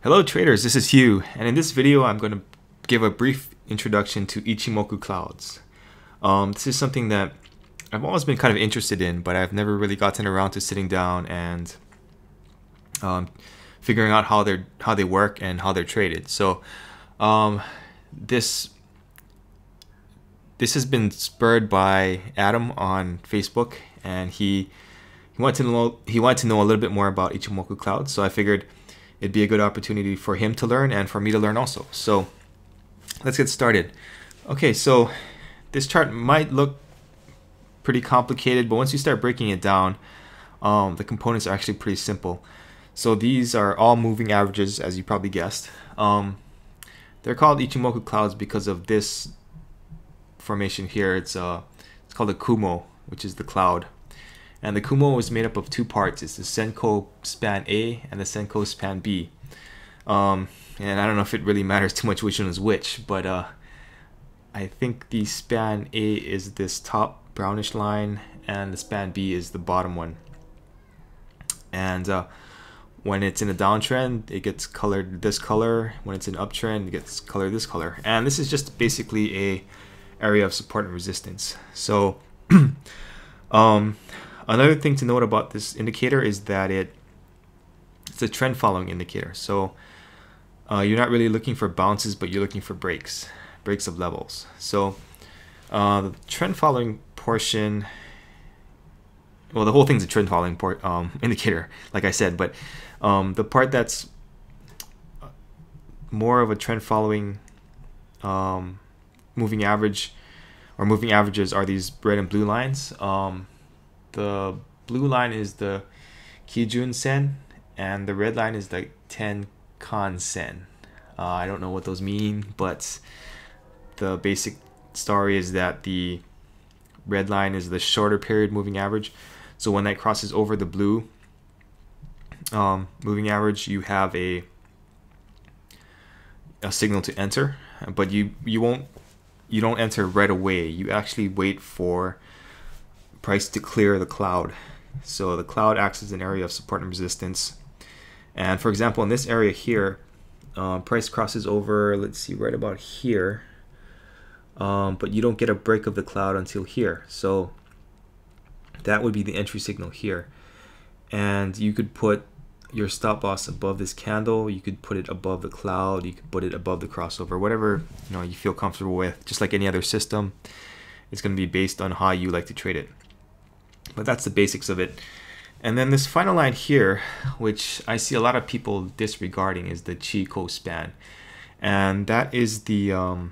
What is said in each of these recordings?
Hello traders, this is Hugh, and in this video I'm going to give a brief introduction to Ichimoku Clouds. This is something that I've always been kind of interested in, but I've never really gotten around to sitting down and figuring out how they work and how they're traded. So this has been spurred by Adam on Facebook, and he wanted to know a little bit more about Ichimoku Clouds. So I figured it'd be a good opportunity for him to learn and for me to learn also. So let's get started. Okay, so this chart might look pretty complicated, but once you start breaking it down, the components are actually pretty simple. So these are all moving averages, as you probably guessed. They're called Ichimoku Clouds because of this formation here. It's called a Kumo, which is the cloud. And the Kumo is made up of two parts. It's the Senko span A and the Senko span B. And I don't know if it really matters too much which one is which, but I think the span A is this top brownish line and the span B is the bottom one. And when it's in a downtrend, it gets colored this color. When it's in an uptrend, it gets colored this color. And this is just basically a area of support and resistance. So another thing to note about this indicator is that it's a trend following indicator. So you're not really looking for bounces, but you're looking for breaks of levels. So the trend following portion, well, the whole thing's a trend following indicator, like I said, but the part that's more of a trend following moving average or moving averages are these red and blue lines. The blue line is the Kijun Sen, and the red line is the Tenkan Sen. I don't know what those mean, but the basic story is that the red line is the shorter period moving average. So when that crosses over the blue moving average, you have a signal to enter, but you don't enter right away. You actually wait for price to clear the cloud. So the cloud acts as an area of support and resistance. And for example, in this area here, price crosses over, let's see, right about here. But you don't get a break of the cloud until here. So that would be the entry signal here. And you could put your stop loss above this candle, you could put it above the cloud, you could put it above the crossover, whatever you feel comfortable with. Just like any other system, it's going to be based on how you like to trade it. But that's the basics of it. And then this final line here, which I see a lot of people disregarding, is the Chikou span. And that is the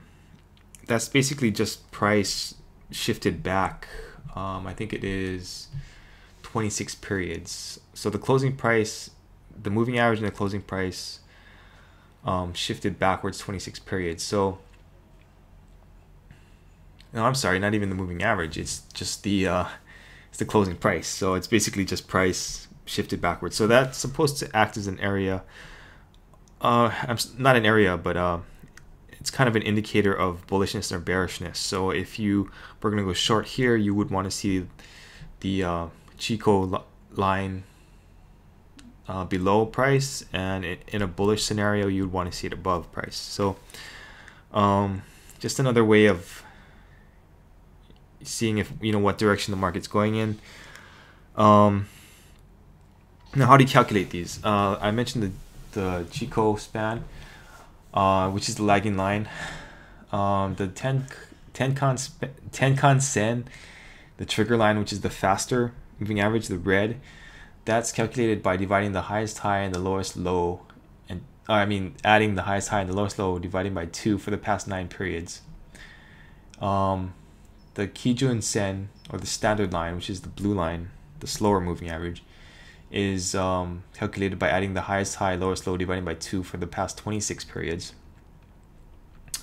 that's basically just price shifted back. I think it is 26 periods. So the closing price, the moving average and the closing price shifted backwards 26 periods. So no, I'm sorry, not even the moving average. It's just the closing price. So it's basically just price shifted backwards. So that's supposed to act as an area. Not an area, but it's kind of an indicator of bullishness or bearishness. So if you were going to go short here, you would want to see the Chikou line below price, and in a bullish scenario, you would want to see it above price. So just another way of seeing if what direction the market's going in. Now, how do you calculate these? I mentioned the Chikou span, which is the lagging line. The Tenkan Sen, the trigger line, which is the faster moving average, the red, that's calculated by dividing the highest high and the lowest low, and adding the highest high and the lowest low, dividing by 2 for the past 9 periods. The Kijun Sen, or the standard line, which is the blue line, the slower moving average, is calculated by adding the highest high, lowest low, dividing by 2 for the past 26 periods.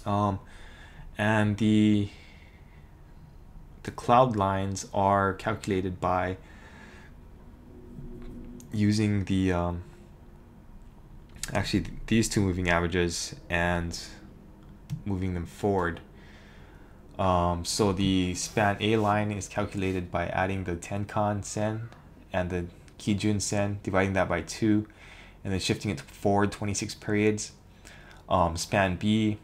And the cloud lines are calculated by using the actually these two moving averages and moving them forward. So the span A line is calculated by adding the Tenkan Sen and the Kijun Sen, dividing that by 2, and then shifting it to forward 26 periods. Span B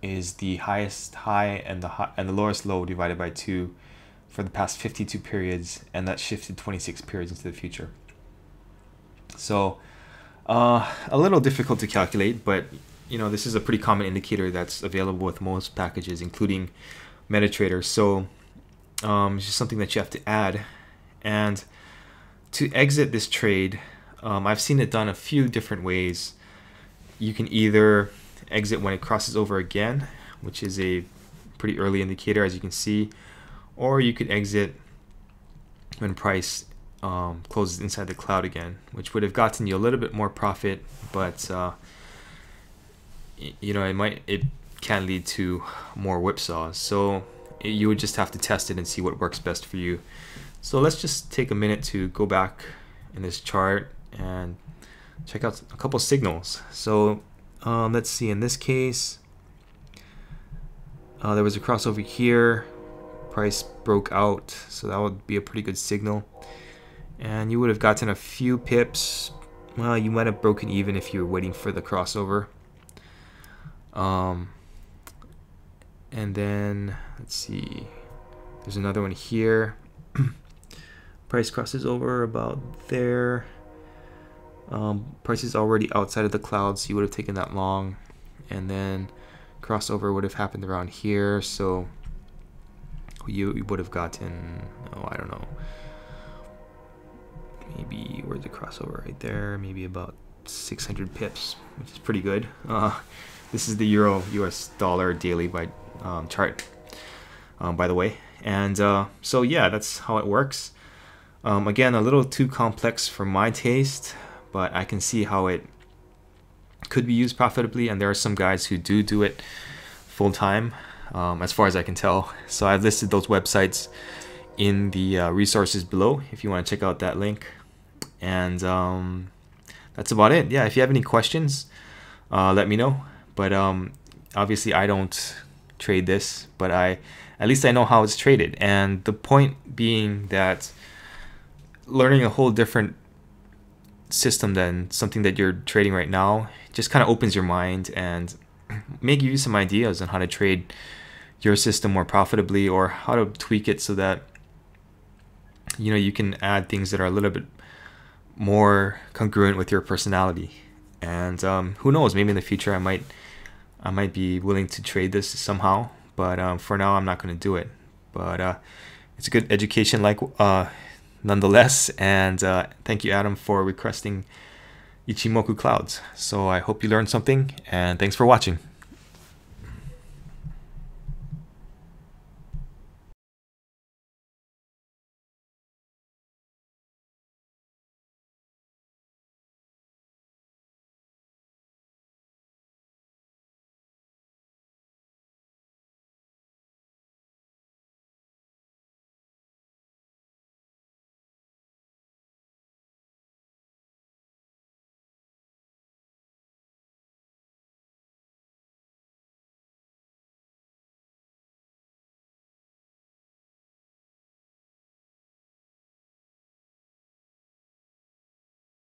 is the highest high and the lowest low divided by 2 for the past 52 periods, and that shifted 26 periods into the future. So a little difficult to calculate, but you know, this is a pretty common indicator that's available with most packages, including MetaTrader. So it's just something that you have to add. And to exit this trade, I've seen it done a few different ways. You can either exit when it crosses over again, which is a pretty early indicator, as you can see, or you could exit when price closes inside the cloud again, which would have gotten you a little bit more profit, but you know, it can lead to more whipsaws. So you would just have to test it and see what works best for you. So let's just take a minute to go back in this chart and check out a couple signals. So let's see, in this case, there was a crossover here, price broke out, so that would be a pretty good signal, and you would have gotten a few pips. Well, you might have broken even if you were waiting for the crossover. And then let's see, there's another one here. Price crosses over about there. Price is already outside of the cloud, so you would have taken that long, and then crossover would have happened around here, so you would have gotten, oh, I don't know, maybe, where's the crossover? Right there, maybe about 600 pips, which is pretty good. This is the Euro US dollar daily chart, by the way. And so yeah, that's how it works. Again, a little too complex for my taste, but I can see how it could be used profitably, and there are some guys who do it full time, as far as I can tell. So I've listed those websites in the resources below if you want to check out that link. And that's about it. Yeah, if you have any questions, let me know. But obviously I don't trade this, but at least I know how it's traded. And the point being that learning a whole different system than something that you're trading right now just kind of opens your mind and may give you some ideas on how to trade your system more profitably, or how to tweak it so that, you know, you can add things that are a little bit more congruent with your personality. And who knows, maybe in the future I might be willing to trade this somehow, but for now I'm not going to do it. But it's a good education, nonetheless. And thank you, Adam, for requesting Ichimoku Clouds. So I hope you learned something, and thanks for watching.